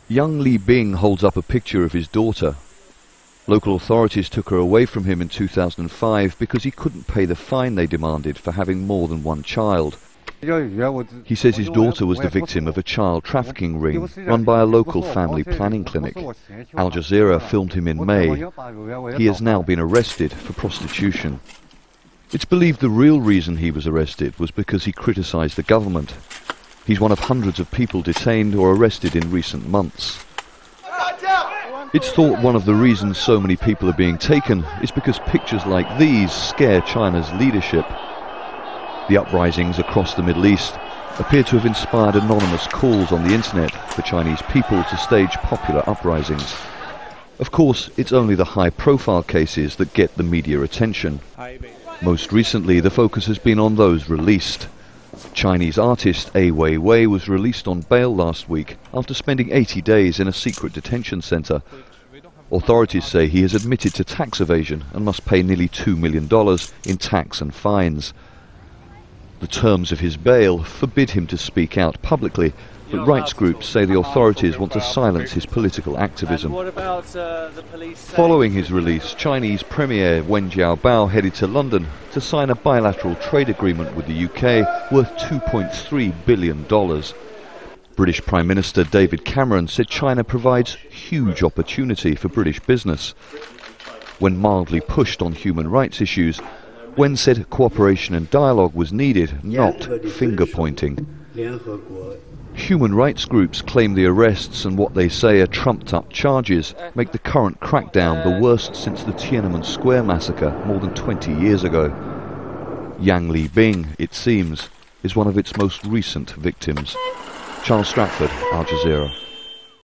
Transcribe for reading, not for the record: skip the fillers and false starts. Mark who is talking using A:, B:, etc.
A: Young Li Bing holds up a picture of his daughter. Local authorities took her away from him in 2005 because he couldn't pay the fine they demanded for having more than one child. He says his daughter was the victim of a child trafficking ring run by a local family planning clinic. Al Jazeera filmed him in May. He has now been arrested for prostitution. It's believed the real reason he was arrested was because he criticized the government. He's one of hundreds of people detained or arrested in recent months. It's thought one of the reasons so many people are being taken is because pictures like these scare China's leadership. The uprisings across the Middle East appear to have inspired anonymous calls on the internet for Chinese people to stage popular uprisings. Of course, it's only the high-profile cases that get the media attention. Most recently, the focus has been on those released. Chinese artist Ai Weiwei was released on bail last week after spending 80 days in a secret detention center. Authorities say he has admitted to tax evasion and must pay nearly $2 million in tax and fines. The terms of his bail forbid him to speak out publicly, but rights groups say the authorities want to silence his political activism. Following his release, Chinese Premier Wen Jiabao headed to London to sign a bilateral trade agreement with the UK worth $2.3 billion. British Prime Minister David Cameron said China provides huge opportunity for British business. When mildly pushed on human rights issues, Wen said cooperation and dialogue was needed, not finger-pointing. Human rights groups claim the arrests and what they say are trumped-up charges make the current crackdown the worst since the Tiananmen Square massacre more than 20 years ago. Yang Li Bing, it seems, is one of its most recent victims. Charles Stratford, Al Jazeera.